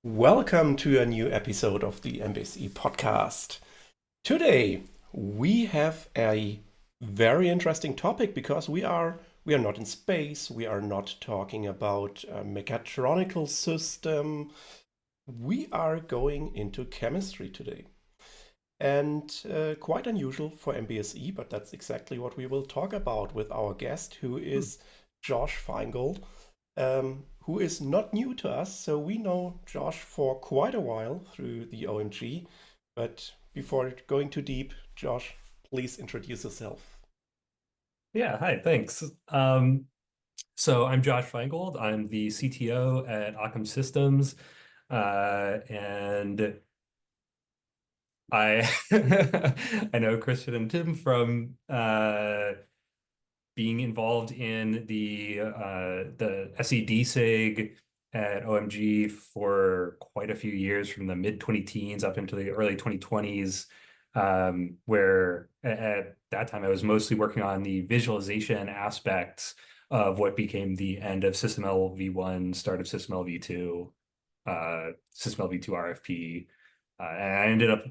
Welcome to a new episode of the MBSE podcast. Today we have a very interesting topic because we are not in space. We are not talking about a mechatronical system. We are going into chemistry today. And quite unusual for MBSE, but that's exactly what we will talk about with our guest, who is Josh Feingold, who is not new to us. So we know Josh for quite a while through the OMG. But before going too deep, Josh, please introduce yourself. Yeah, hi, thanks. So I'm Josh Feingold. I'm the CTO at Occam Systems, and I I know Christian and Tim from being involved in the SED SIG at OMG for quite a few years, from the mid 20-teens up into the early 2020s, where at that time I was mostly working on the visualization aspects of what became the end of SysML v1, start of SysML v2, SysML v2 RFP. And I ended up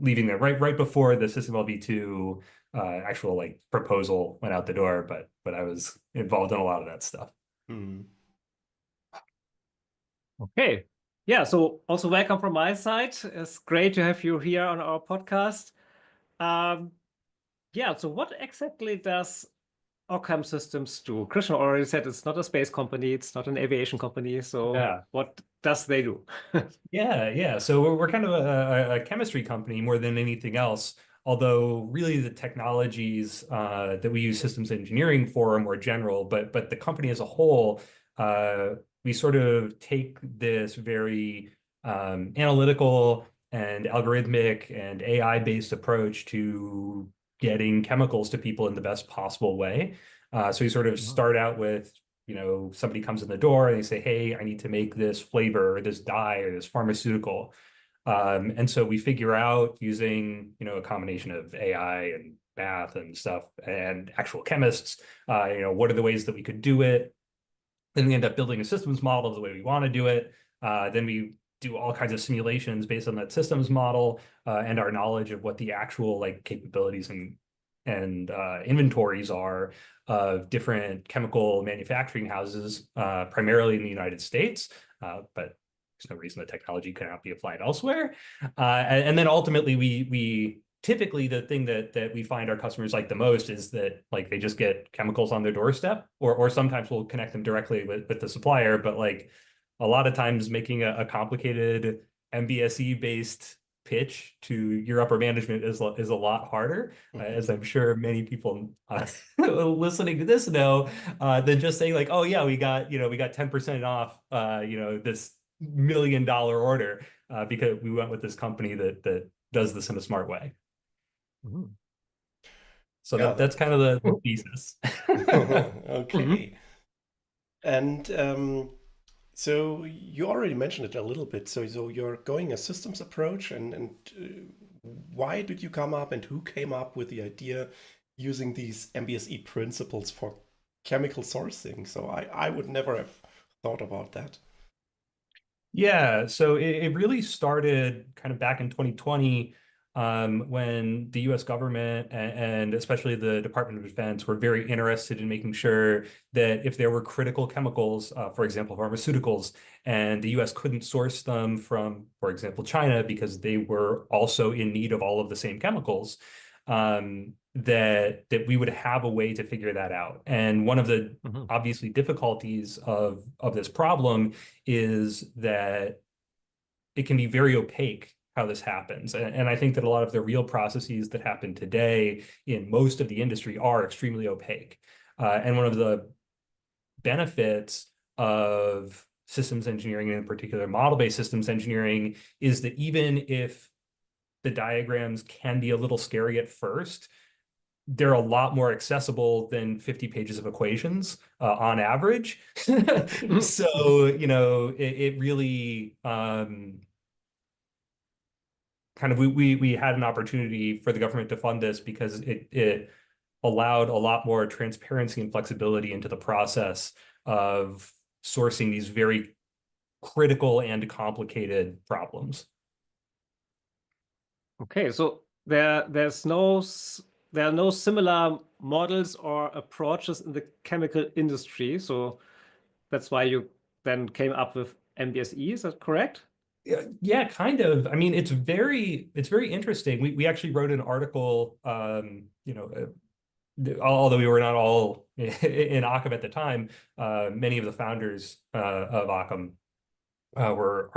leaving there right before the SysML v2 actual proposal went out the door, but I was involved in a lot of that stuff. Hmm. Okay. Yeah, so also welcome from my side. It's great to have you here on our podcast. Um, yeah, so what exactly does Occam Systems do? Christian already said it's not a space company, it's not an aviation company. So Yeah. what does they do? Yeah. So we're kind of a chemistry company more than anything else. Although really the technologies that we use systems engineering for are more general, but the company as a whole, we sort of take this very analytical and algorithmic and AI-based approach to getting chemicals to people in the best possible way. So we sort of start out with somebody comes in the door and they say, hey, I need to make this flavor or this dye or this pharmaceutical. And so we figure out using, a combination of AI and math and stuff and actual chemists, what are the ways that we could do it. Then we end up building a systems model the way we want to do it. Then we do all kinds of simulations based on that systems model and our knowledge of what the actual capabilities and inventories are of different chemical manufacturing houses, primarily in the United States, but there's no reason the technology cannot be applied elsewhere. And then ultimately, we typically the thing that we find our customers like the most is that they just get chemicals on their doorstep, or sometimes we'll connect them directly with the supplier. But a lot of times making a complicated MBSE based pitch to your upper management is a lot harder, as I'm sure many people listening to this know, than just saying oh yeah, we got 10% off this $1 million order because we went with this company that does this in a smart way. So Yeah, that's kind of the thesis. okay. And so you already mentioned it a little bit. So you're going a systems approach, and why did you come up, and who came up with the idea using these MBSE principles for chemical sourcing? So I would never have thought about that. Yeah, so it really started kind of back in 2020, when the US government and especially the Department of Defense were very interested in making sure that if there were critical chemicals, for example, pharmaceuticals, and the US couldn't source them from, for example, China because they were also in need of all of the same chemicals, that we would have a way to figure that out. And one of the obviously difficulties of this problem is that it can be very opaque how this happens. And I think that a lot of the real processes that happen today in most of the industry are extremely opaque. And one of the benefits of systems engineering, and in particular model-based systems engineering, is that even if the diagrams can be a little scary at first, they're a lot more accessible than 50 pages of equations on average. So, it really kind of we had an opportunity for the government to fund this because it allowed a lot more transparency and flexibility into the process of sourcing these very critical and complicated problems. Okay, so there are no similar models or approaches in the chemical industry. So that's why you then came up with MBSE, is that correct? Yeah, kind of. I mean, it's very interesting. We actually wrote an article, although we were not all in Occam at the time, many of the founders of Occam were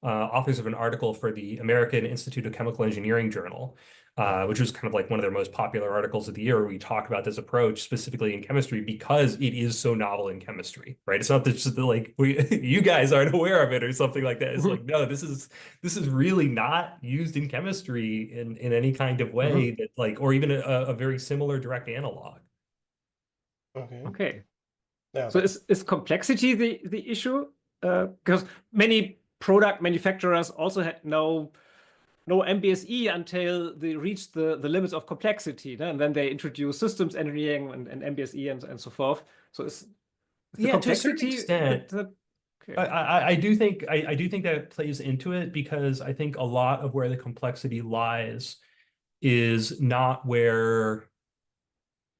authors of an article for the American Institute of Chemical Engineering journal, which was kind of like one of their most popular articles of the year, where we talk about this approach specifically in chemistry because it is so novel in chemistry, right? It's not just like you guys aren't aware of it or something like that. It's like, no, this is really not used in chemistry in any kind of way that like, or even a very similar direct analog. Okay. Yeah, so is complexity the issue? Because many product manufacturers also had no MBSE until they reached the limits of complexity, no? And then they introduced systems engineering and MBSE and so forth. So is the Yeah, to a certain complexity extent. okay. I do think that plays into it, because I think a lot of where the complexity lies is not where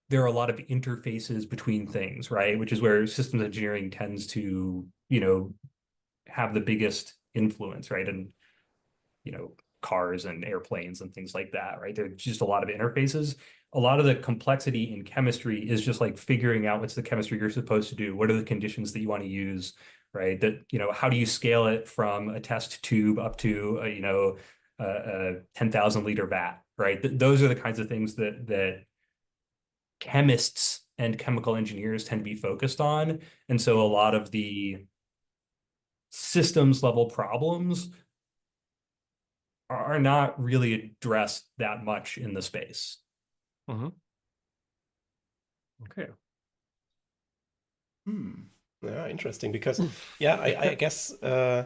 there are a lot of interfaces between things, right? Which is where systems engineering tends to, have the biggest influence, right? And, cars and airplanes and things like that, right? There's just a lot of interfaces. A lot of the complexity in chemistry is just like figuring out what's the chemistry you're supposed to do. What are the conditions that you want to use, right? That, how do you scale it from a test tube up to a 10,000 liter vat, right? Those are the kinds of things that chemists and chemical engineers tend to be focused on. And so a lot of the systems level problems are not really addressed that much in the space. Okay. Yeah, interesting, because I guess yeah,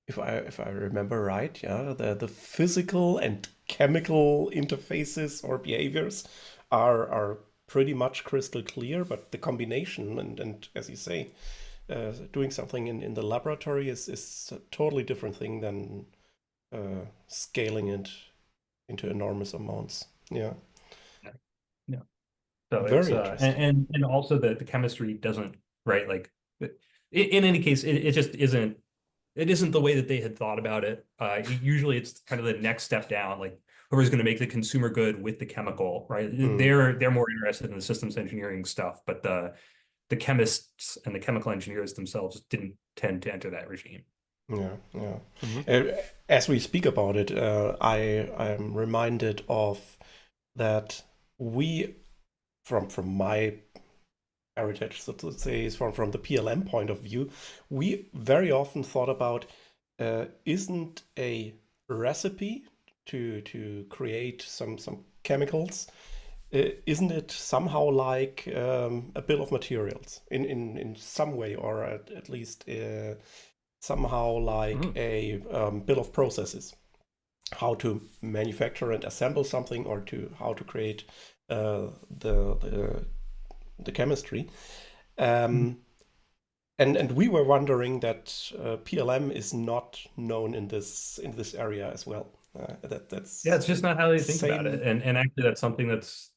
if I remember right, yeah, the physical and chemical interfaces or behaviors are pretty much crystal clear, but the combination and as you say, doing something in the laboratory is a totally different thing than scaling it into enormous amounts. Yeah. Yeah. So Very it's interesting. and also the chemistry doesn't, right? Like in any case, it just isn't. It isn't the way that they had thought about it. Usually, it's kind of the next step down. Like whoever's going to make the consumer good with the chemical, right? They're more interested in the systems engineering stuff, but the chemists and the chemical engineers themselves didn't tend to enter that regime. Yeah. As we speak about it, I'm reminded of that we, from my heritage, so to say, is from the PLM point of view, we very often thought about isn't a recipe to create some chemicals, isn't it somehow like a bill of materials in some way, or at least somehow like a bill of processes, how to manufacture and assemble something, or to how to create the chemistry. And we were wondering that PLM is not known in this area as well. That's Yeah, it's just not how they think about same. it. And actually, that's something that's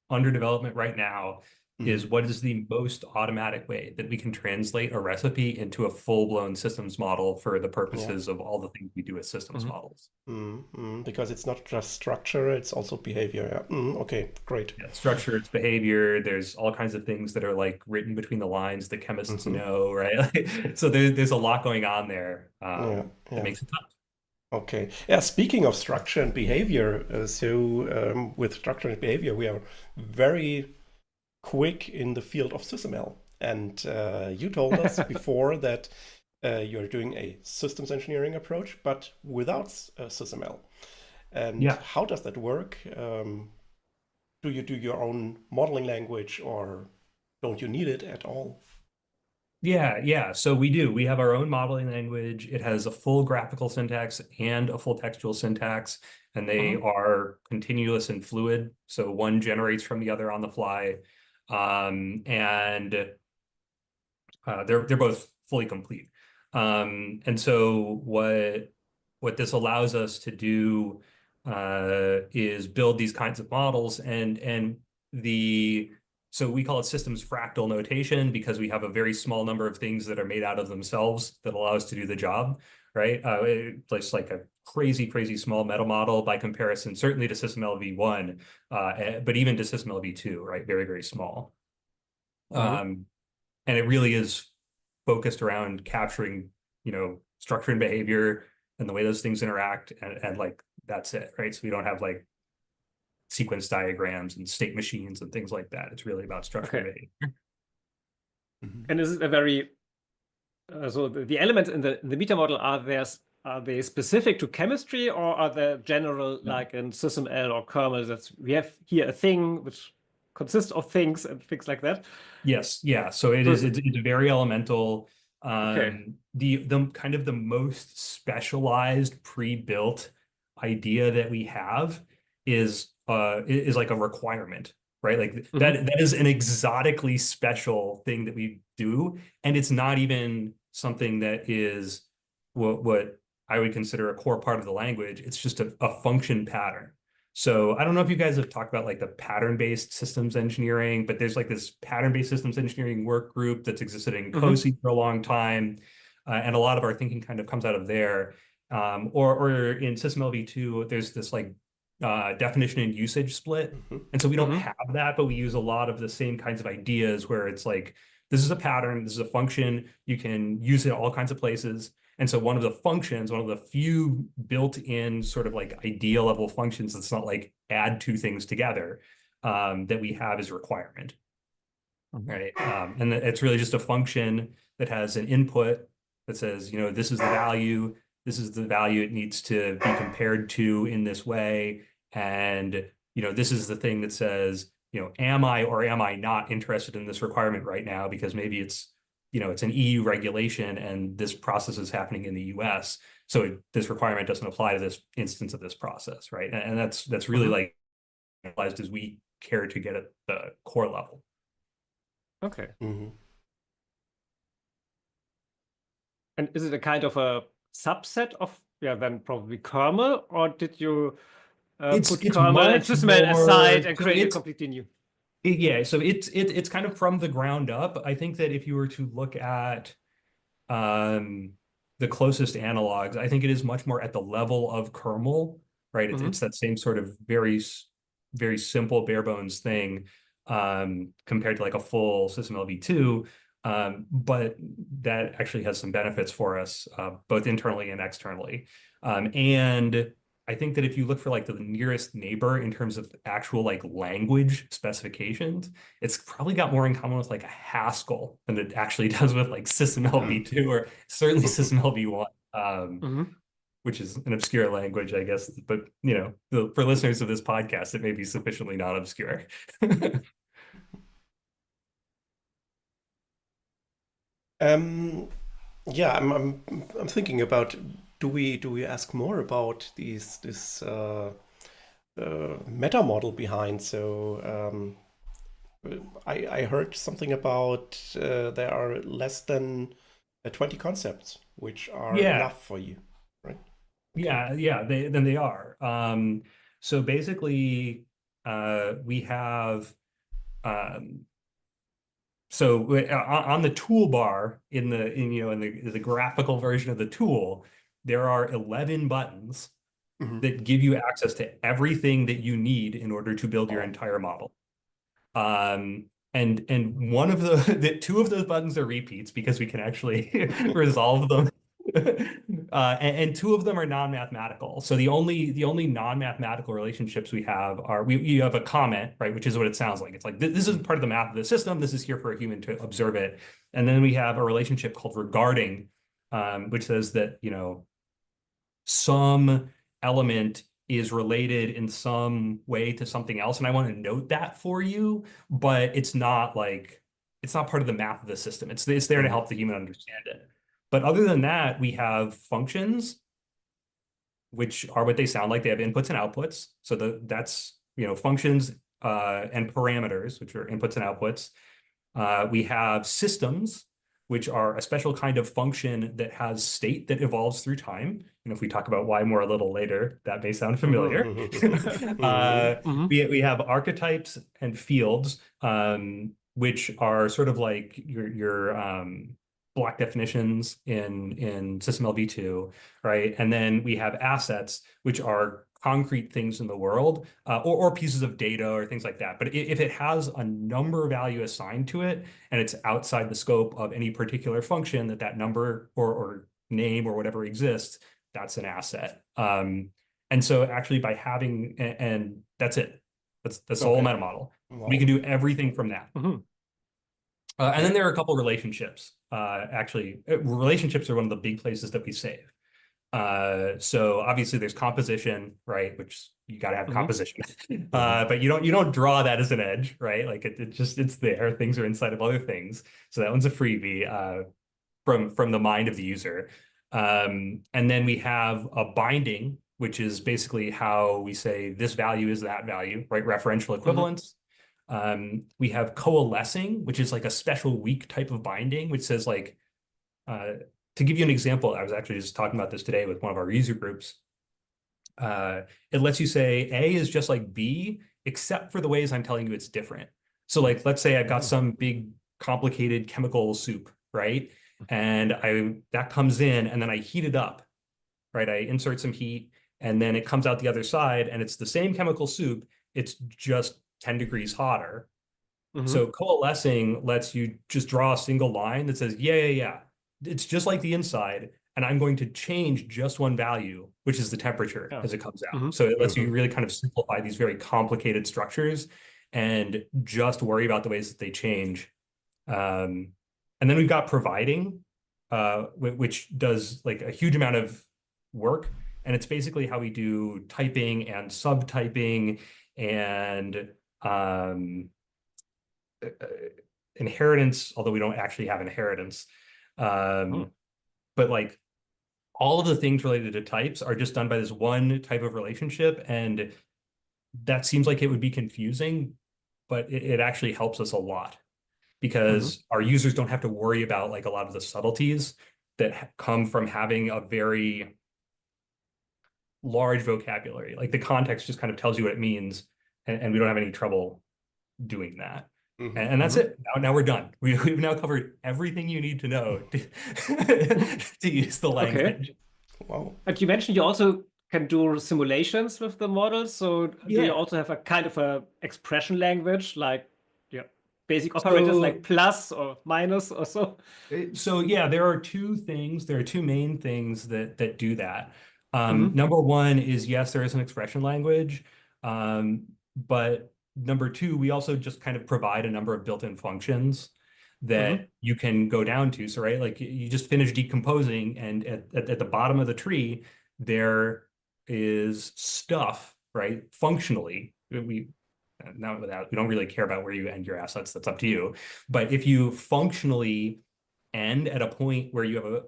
under development right now, is what is the most automatic way that we can translate a recipe into a full-blown systems model for the purposes of all the things we do with systems models. Because it's not just structure, it's also behavior. Yeah. Okay, great. Yeah, structure, it's behavior. There's all kinds of things that are like written between the lines that chemists know, right? So there's a lot going on there that makes it tough. Okay. Yeah, speaking of structure and behavior, with structure and behavior, we are very quick in the field of SysML. And you told us before that you're doing a systems engineering approach, but without SysML. And how does that work? Do you do your own modeling language, or don't you need it at all? Yeah. So we do. We have our own modeling language. It has a full graphical syntax and a full textual syntax, and they are continuous and fluid. So one generates from the other on the fly. And they're both fully complete. And so what this allows us to do is build these kinds of models, and so we call it systems fractal notation because we have a very small number of things that are made out of themselves that allow us to do the job, right? It's like a crazy small metamodel by comparison, certainly to SysML v1, but even to SysML v2, right? Very small. And it really is focused around capturing, structure and behavior and the way those things interact, and like that's it, right? So we don't have like sequence diagrams and state machines and things like that. It's really about structure and behavior. And is it a very so the elements in the metamodel, are they specific to chemistry, or are they general, like in SysML or kernel, that we have here a thing which consists of things and things like that? Yes, yeah. So it's very elemental. Okay. The kind of the most specialized pre-built idea that we have is like a requirement, right? Like that is an exotically special thing that we do, and it's not even something that is what I would consider a core part of the language. It's just a function pattern. So I don't know if you guys have talked about like the pattern-based systems engineering, but there's like this pattern-based systems engineering work group that's existed in COSI for a long time. And a lot of our thinking kind of comes out of there. Or in SysML v2, there's this like definition and usage split. And so we don't have that, but we use a lot of the same kinds of ideas where it's like, this is a pattern, this is a function, you can use it all kinds of places. And so one of the functions, one of the few built-in sort of like idea level functions that's not like add two things together, that we have is requirement, right? And it's really just a function that has an input that says, this is the value it needs to be compared to in this way. And, this is the thing that says, am I or am I not interested in this requirement right now? Because maybe it's an EU regulation and this process is happening in the US. So this requirement doesn't apply to this instance of this process, right? And that's really like realized as we care to get at the core level. Okay. And is it a kind of a subset of, then probably kernel, or did you put kernel and SysML aside and create a completely new? Yeah, so it's kind of from the ground up. I think that if you were to look at the closest analogs, I think it is much more at the level of kernel, right? It's that same sort of very simple bare bones thing compared to like a full SysML v2, but that actually has some benefits for us both internally and externally. And I think that if you look for like the nearest neighbor in terms of actual like language specifications, it's probably got more in common with like a Haskell than it actually does with like SysML v2 or certainly SysML v1, which is an obscure language, I guess. But for listeners of this podcast, it may be sufficiently not obscure. Yeah, I'm thinking about, do we ask more about this meta model behind? So I heard something about there are less than 20 concepts which are enough for you, right? Okay. Yeah, they are. So basically, we have so on the toolbar in the graphical version of the tool, there are 11 buttons that give you access to everything that you need in order to build your entire model. And one of two of those buttons are repeats because we can actually resolve them. And two of them are non-mathematical. So the only non-mathematical relationships we have are you have a comment, right, which is what it sounds like. It's like this isn't part of the math of the system. This is here for a human to observe it. And then we have a relationship called regarding, which says that some element is related in some way to something else, and I want to note that for you, but it's not part of the math of the system. It's there to help the human understand it. But other than that, we have functions, which are what they sound like. They have inputs and outputs. So that's functions and parameters, which are inputs and outputs. We have systems, which are a special kind of function that has state that evolves through time. And if we talk about Wymore a little later, that may sound familiar. Mhm. We have archetypes and fields, which are sort of like your block definitions in SysML v2, right? And then we have assets, which are concrete things in the world, or pieces of data or things like that. But if it has a number value assigned to it, and it's outside the scope of any particular function that number or name or whatever exists, that's an asset. And so actually by having, and that's it. That's the whole Okay. metamodel. We Wow. can do everything from that. Mhm. And then Okay. there are a couple relationships. Relationships are one of the big places that we save. So obviously there's composition, right? Which you got to have Mhm. composition. Mhm. But you don't draw that as an edge, right? Like it's there. Things are inside of other things. So that one's a freebie from the mind of the user. And then we have a binding, which is basically how we say this value is that value, right? Referential Mhm. equivalence. We have coalescing, which is like a special weak type of binding, which says like, to give you an example, I was actually just talking about this today with one of our user groups. It lets you say A is just like B, except for the ways I'm telling you it's different. So like, let's say I've got Mhm. some big complicated chemical soup, right? And that comes in and then I heat it up, right? I insert some heat and then it comes out the other side and it's the same chemical soup. It's just 10 degrees hotter. So Mhm. coalescing lets you just draw a single line that says, yeah. It's just like the inside, and I'm going to change just one value, which is the temperature Yeah. as it comes out. Mhm. So it lets you Mhm. really kind of simplify these very complicated structures and just worry about the ways that they change. And then we've got providing, which does like a huge amount of work. And it's basically how we do typing and subtyping and inheritance, although we don't actually have inheritance. Mhm. But like all of the things related to types are just done by this one type of relationship. And that seems like it would be confusing, but it actually helps us a lot Mhm. because our users don't have to worry about like a lot of the subtleties that come from having a very large vocabulary. Like the context just kind of tells you what it means, and we don't have any trouble doing that. Mhm. And that's Mhm. it. Now we're done. We've now covered everything you need to know to use the Okay. language. Wow. And you mentioned you also can do simulations with the models. So do you Yeah. also have a kind of a expression language, like yeah, basic operators So like plus or minus or so? so yeah, there are two things. There are two main things that do that. Mhm. Number one is yes, there is an expression language. But number two, we also just kind of provide a number of built-in functions Mhm. that you can go down to. So, right, like you just finish decomposing, and at the bottom of the tree, there is stuff, right? Functionally, we now without we don't really care about where you end your assets. That's up to you. But if you functionally end at a point where you have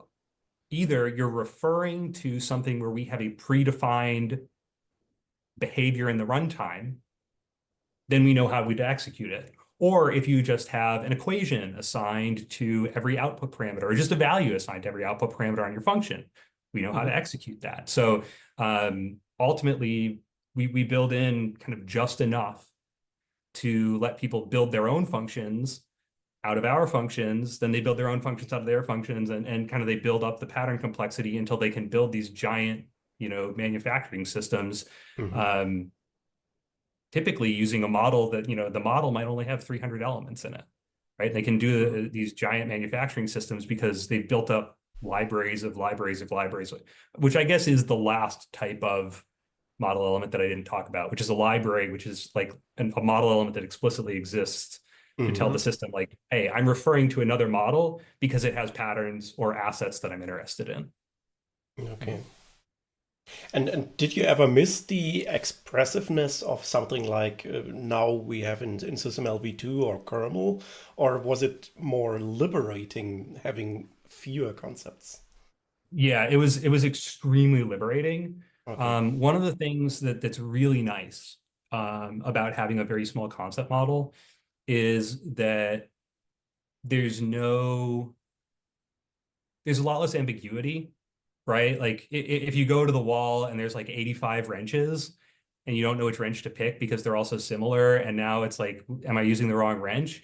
either you're referring to something where we have a predefined behavior in the runtime, then we know how we'd execute it. Or if you just have an equation assigned to every output parameter, or just a value assigned to every output parameter on your function, we know how to Mhm. execute that. So ultimately, we build in kind of just enough to let people build their own functions out of our functions, then they build their own functions out of their functions, and kind of they build up the pattern complexity until they can build these giant, manufacturing systems. Mhm. Um, Typically using a model that, the model might only have 300 elements in it, right? They can Mhm. do these giant manufacturing systems because they've built up libraries of libraries of libraries, which I guess is the last type of model element that I didn't talk about, which is a library, which is like a model element that explicitly exists to tell the Mhm. system like, hey, I'm referring to another model because it has patterns or assets that I'm interested in. Okay. And did you ever miss the expressiveness of something like now we have in SysML v2 or kernel, or was it more liberating having fewer concepts? Yeah, it was extremely liberating. Okay. One of the things that's really nice about having a very small concept model is that there's no there's a lot less ambiguity, right? Like if you go to the wall and there's like 85 wrenches and you don't know which wrench to pick because they're all so similar, and now it's like, am I using the wrong wrench?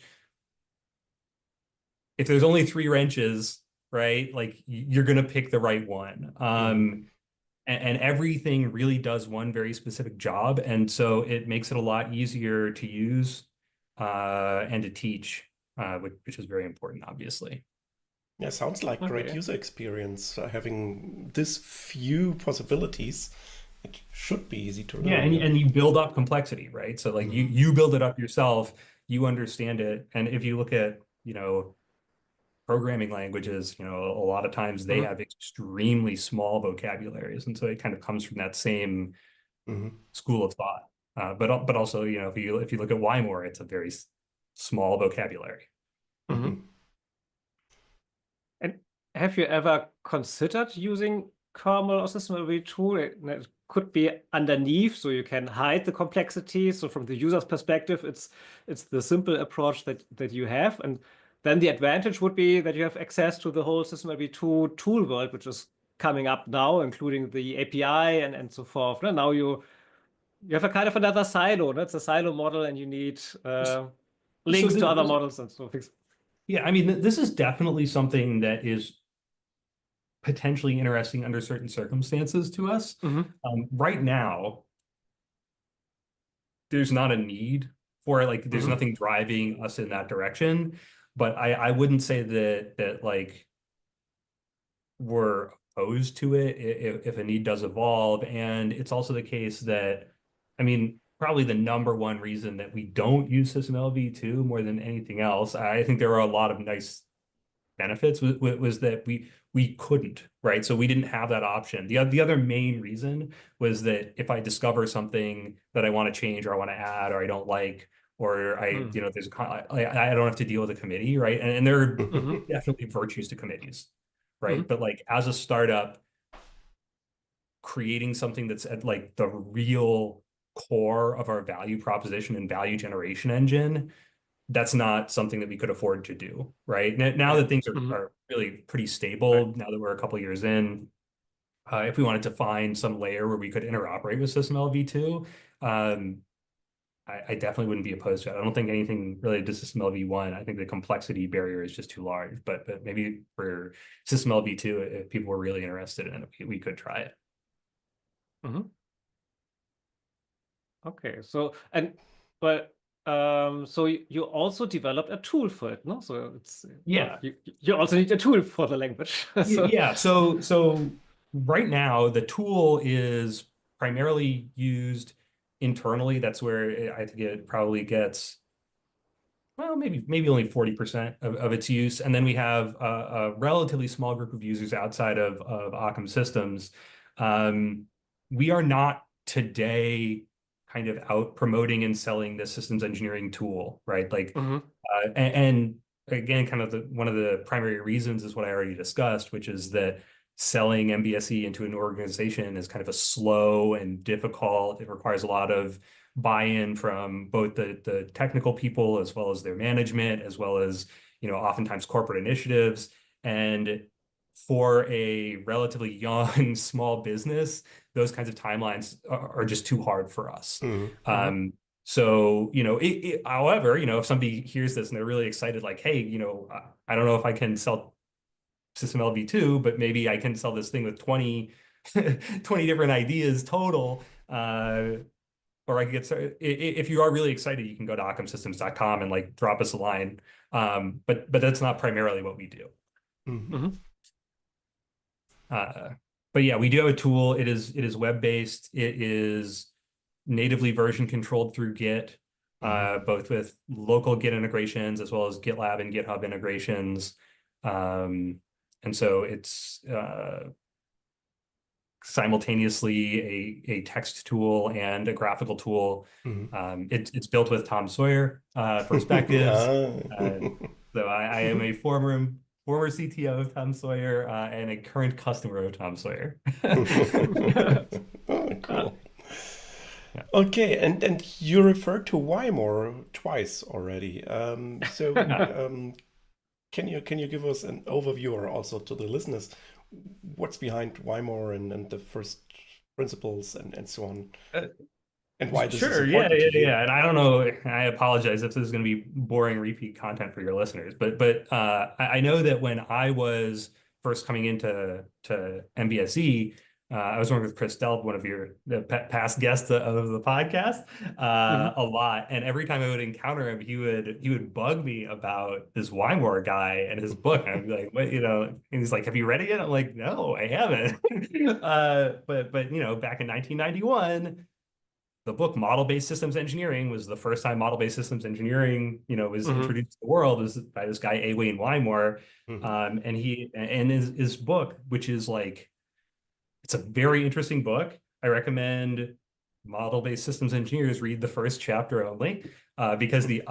If there's only 3 wrenches, right, like you're gonna pick the right one. And everything really does one very specific job, and so it makes it a lot easier to use and to teach, which is very important, obviously. Yeah, sounds like great Okay. user experience. Having this few possibilities, it should be easy to Yeah, learn. Yeah. and you build up complexity, right? So like you build it up yourself, you understand it, and if you look at, programming languages, a lot of times they have extremely small vocabularies, and so it kind of comes from that same Mhm. school of thought. But also, if you look at Wymore, it's a very small vocabulary. Mhm. And have you ever considered using kernel or SysML tool? It could be underneath, so you can hide the complexity. So from the user's perspective, it's the simple approach that you have. And then the advantage would be that you have access to the whole SysML tool world, which is coming up now, including the API and so forth. Now you have a kind of another silo. It's a silo model, and you need So links to other this, models and so things. yeah, I mean, this is definitely something that is potentially interesting under certain circumstances to us. Right now, there's not a need for it. Like, there's nothing driving us in that direction. But I wouldn't say that like we're opposed to it if a need does evolve. And it's also the case that, I mean, probably the number one reason that we don't use SysML v2 more than anything else, I think there are a lot of nice benefits, was that we couldn't, right? So we didn't have that option. The other main reason was that if I discover something that I want to change or I want to add or I don't like, or there's I don't have to deal with a committee, right? And there are definitely virtues to committees, right? But like as a startup, creating something that's at like the real core of our value proposition and value generation engine, that's not something that we could afford to do, right? Now that things are really pretty stable, now that we're a couple of years in, if we wanted to find some layer where we could interoperate with SysML v2, I definitely wouldn't be opposed to it. I don't think anything related to SysML v1. I think the complexity barrier is just too large, but maybe for SysML v2, if people were really interested in it, we could try it. Okay, so so you also developed a tool for it, no? So it's Yeah. you also need a tool for the language. So Yeah. So right now the tool is primarily used internally. That's where I think it probably gets, well, maybe only 40% of its use. And then we have a relatively small group of users outside of Occam Systems. We are not today kind of out promoting and selling the systems engineering tool, right? Like, and again, kind of one of the primary reasons is what I already discussed, which is that selling MBSE into an organization is kind of a slow and difficult. It requires a lot of buy-in from both the technical people as well as their management, as well as, oftentimes corporate initiatives. And for a relatively young, small business, those kinds of timelines are just too hard for us. So, however, if somebody hears this and they're really excited, like, hey, I don't know if I can sell SysML v2, but maybe I can sell this thing with 20 different ideas total. Or I could get started. If you are really excited, you can go to occamsystems.com and like drop us a line. But that's not primarily what we do. But yeah, we do have a tool. It is web-based. It is natively version controlled through Git, both with local Git integrations as well as GitLab and GitHub integrations. And so it's simultaneously a text tool and a graphical tool. It's built with Tom Sawyer perspectives. So I am a former CTO of Tom Sawyer and a current customer of Tom Sawyer. Oh, cool. Okay, and you referred to Wymore twice already. can you give us an overview, or also to the listeners, what's behind Wymore and the first principles and so on, and why this is Sure, yeah, important to you? And I don't know, I apologize if this is going to be boring repeat content for your listeners, but I know that when I was first coming into MBSE, I was working with Chris Delp, one of your past guests of the podcast, Mhm. a lot. And every time I would encounter him, he would bug me about this Wymore guy and his book. And I'd be like, what, and he's like, have you read it yet? I'm like, no, I haven't. But back in 1991, the book Model-Based Systems Engineering was the first time model-based systems engineering, was Mhm. introduced to the world, was by this guy, A. Wayne Wymore. Mhm. And his book, which is like, it's a very interesting book. I recommend model-based systems engineers read the first chapter only, because the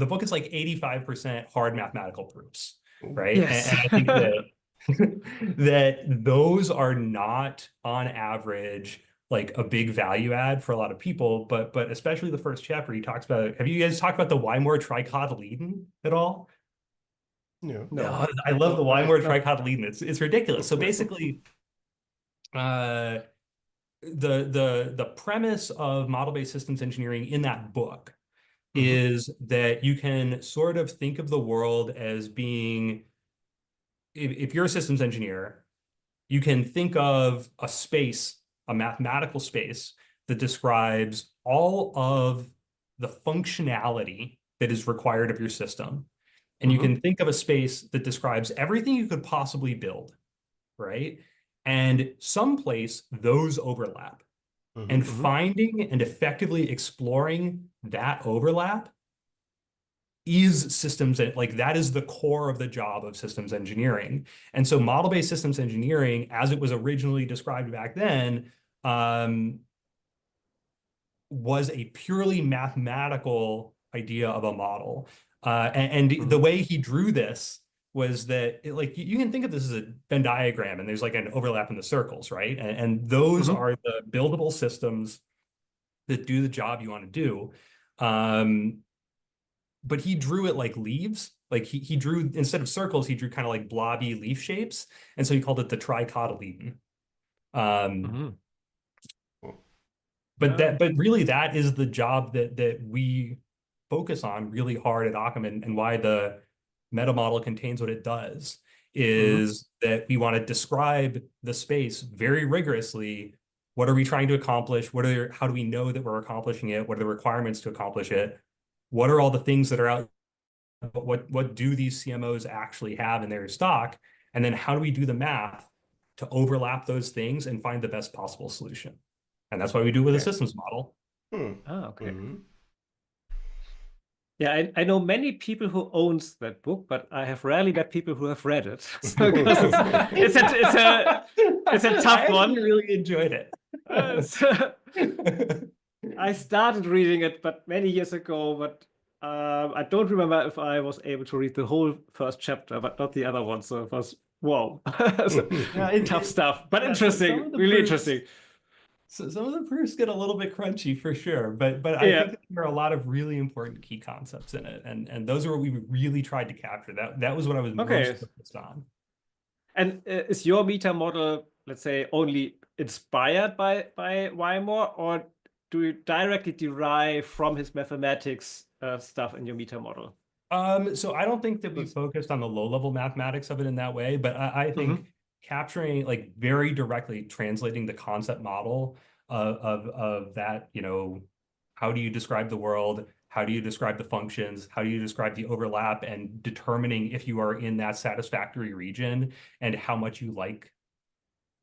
book is like 85% hard mathematical proofs, right? Yes. And I think that that those are not on average like a big value add for a lot of people, but especially the first chapter, he talks about, have you guys talked about the Wymore tricotyledon at all? Yeah. No, Oh, I love the I Wymore not. tricotyledon. It's ridiculous. So basically, uh, the premise of model-based systems engineering in that book Mhm. is that you can sort of think of the world as being, if you're a systems engineer, you can think of a space, a mathematical space that describes all of the functionality that is required of your system. And you Mhm. can think of a space that describes everything you could possibly build, right? And someplace those overlap. And Mhm. Mhm. finding and effectively exploring that overlap is systems, like that is the core of the job of systems engineering. And so model-based systems engineering, as it was originally described back then, was a purely mathematical idea of a model. And the Mhm. way he drew this was that like you can think of this as a Venn diagram, and there's like an overlap in the circles, right? And those Mhm. are the buildable systems that do the job you want to do. Um, but he drew it like leaves. Like he drew, instead of circles, he drew kind of like blobby leaf shapes. And so he called it the tricotyledon. Um, Mhm. but Oh. really that is the job that we focus on really hard at Occam, and why the meta model contains what it does Mhm. is that we want to describe the space very rigorously. What are we trying to accomplish? How do we know that we're accomplishing it? What are the requirements to accomplish it? What are all the things that are out? What do these CMOs actually have in their stock? And then how do we do the math to overlap those things and find the best possible solution? And that's why we do it with a Okay. systems model. Ah, okay. Mhm. Yeah, I know many people who owns that book, but I have rarely met people who have read it. So because it's a I tough actually one. really enjoyed it. So I started reading it, but many years ago. But I don't remember if I was able to read the whole first chapter, but not the other one. So it was wow, So, Yeah, tough stuff, but yeah. So some interesting, of the really proofs, interesting. some of the proofs get a little bit crunchy for sure, but I Yeah. think that there are a lot of really important key concepts in it, and those are what we really tried to capture. That was what I was most Okay. focused on. And is your meta model, let's say, only inspired by Wymore, or do you directly derive from his mathematics stuff in your meta model? So I don't think that we That's- focused on the low-level mathematics of it in that way, but I think Mhm. capturing, like very directly translating the concept model of that, how do you describe the world? How do you describe the functions? How do you describe the overlap, and determining if you are in that satisfactory region and how much you like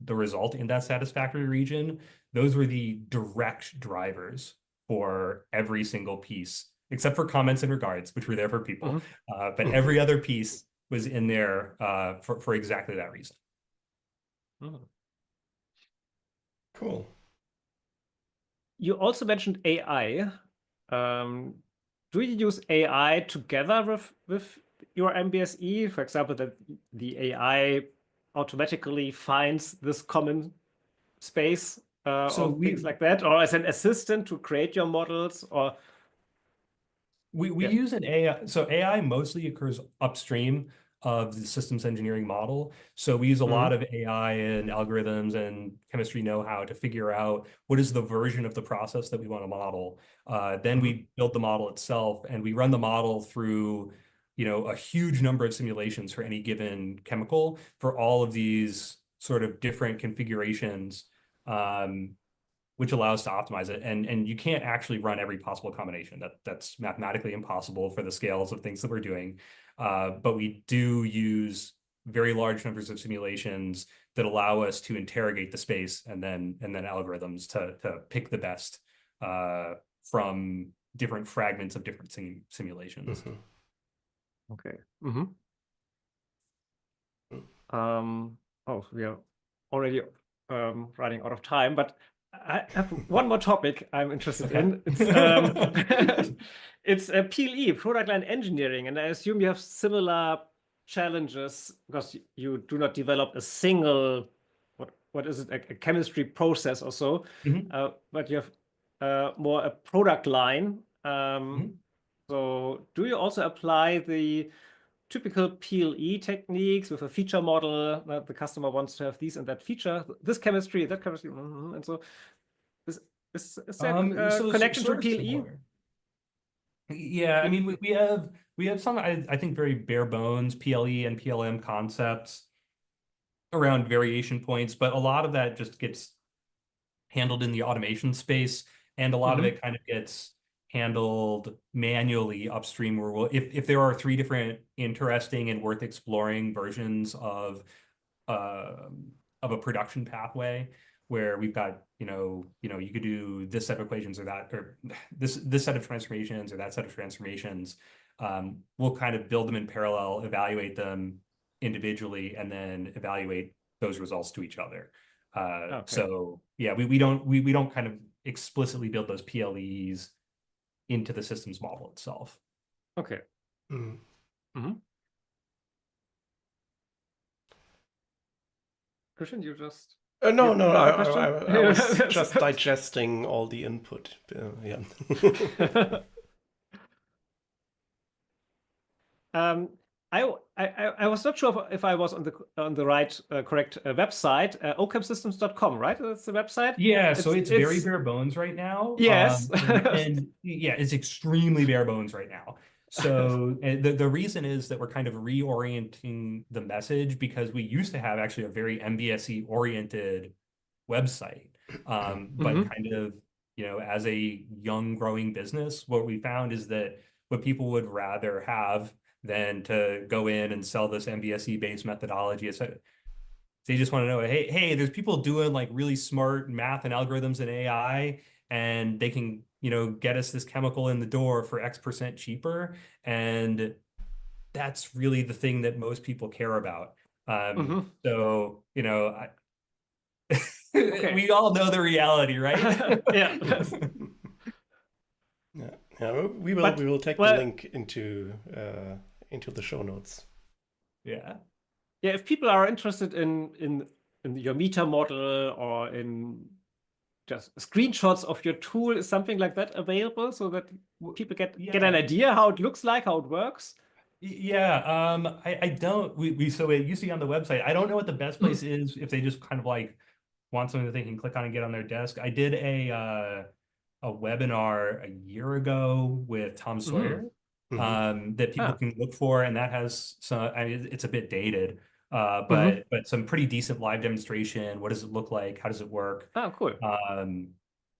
the result in that satisfactory region? Those were the direct drivers for every single piece, except for comments and regards, which were there for people. Mhm. But every other piece was in there for exactly that reason. Mhm. Cool. You also mentioned AI. Um, do you use AI together with your MBSE? For example, that the AI automatically finds this common space So or things like that, or as an assistant to create your models, or we yeah. use an AI. So AI mostly occurs upstream of the systems engineering model. So we use a lot of AI and algorithms and chemistry know-how to figure out what is the version of the process that we want to model. Then we build the model itself, and we run the model through, a huge number of simulations for any given chemical for all of these sort of different configurations, which allows to optimize it. And you can't actually run every possible combination. That's mathematically impossible for the scales of things that we're doing. But we do use very large numbers of simulations that allow us to interrogate the space and then algorithms to pick the best from different fragments of different simulations. Okay. Oh, we are already running out of time, but I have one more topic I'm interested in. It's a PLE, product line engineering, and I assume you have similar challenges because you do not develop a single, what is it, a chemistry process or so, but you have more a product line. So do you also apply the typical PLE techniques with a feature model that the customer wants to have these and that feature, this chemistry, that chemistry, and so is there So connection to sort of PLE? similar. Yeah, I mean, we have some, I think, very bare bones PLE and PLM concepts around variation points, but a lot of that just gets handled in the automation space, and a lot of it kind of gets handled manually upstream, where if there are 3 different interesting and worth exploring versions of a production pathway where we've got, you could do this set of equations or that, or this set of transformations or that set of transformations, we'll kind of build them in parallel, evaluate them individually, and then evaluate those results to each other. So yeah, we don't kind of explicitly build those PLEs into the systems model itself. Okay. Christian, you just no, question? I was just digesting all the input. Yeah. I was not sure if I was on the right correct website, occamsystems.com, right? That's the website. Yeah, so it's very bare bones right now. Yes. And yeah, it's extremely bare bones right now. So the reason is that we're kind of reorienting the message, because we used to have actually a very MBSE oriented website. But kind of, as a young growing business, what we found is that what people would rather have than to go in and sell this MBSE based methodology, they just want to know, hey, there's people doing like really smart math and algorithms and AI, and they can, get us this chemical in the door for X% cheaper. And that's really the thing that most people care about. So, we all know the reality, right? Yeah. Yeah, we will take the link into the show notes. Yeah. Yeah, if people are interested in your metamodel or in just screenshots of your tool, is something like that available so that people get an idea how it looks like, how it works? Yeah, I don't. So it used to be on the website. I don't know what the best place is if they just kind of like want something that they can click on and get on their desk. I did a webinar a year ago with Tom Sawyer that people can look for, and that has some. I mean, it's a bit dated, but some pretty decent live demonstration. What does it look like? How does it work? Oh, cool. And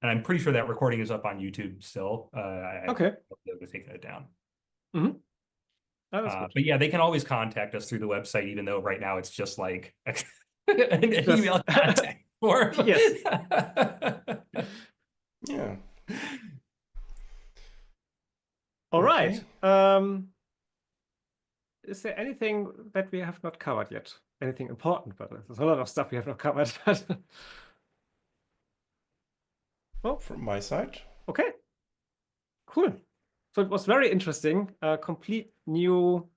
I'm pretty sure that recording is up on YouTube still. I was taking it down. Oh, but yeah, they can always contact us through the website, even though right now it's just like an email contact form. Yes. Yeah. All right. Is there anything that we have not covered yet? Anything important? But there's a lot of stuff we have not covered. Well, from my side. Okay. Cool. So it was very interesting. A complete new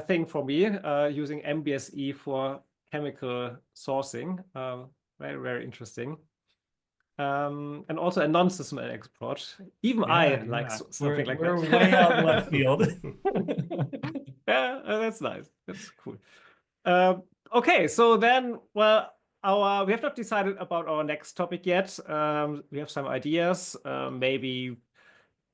thing for me, using MBSE for chemical sourcing. Very, very interesting. And also a non-SysML export. Even I like something like that. We're way out in left field. Yeah, that's nice. That's cool. Okay, so then, well, we have not decided about our next topic yet. We have some ideas. Maybe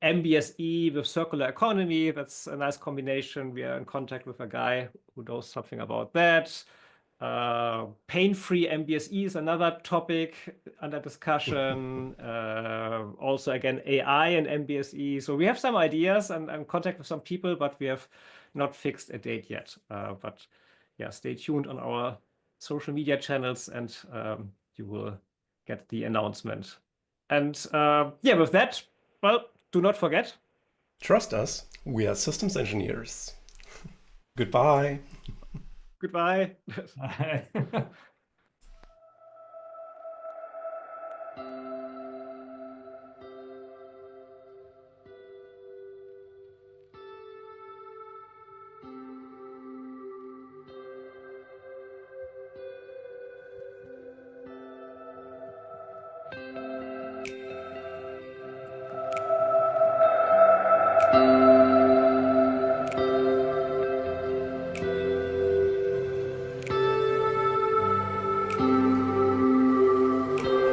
MBSE with circular economy. That's a nice combination. We are in contact with a guy who knows something about that. Pain-free MBSE is another topic under discussion. Also, again, AI and MBSE. So we have some ideas and contact with some people, but we have not fixed a date yet. But yeah, stay tuned on our social media channels and you will get the announcement. And yeah, with that, well, do not forget. Trust us, we are systems engineers. Goodbye. Goodbye.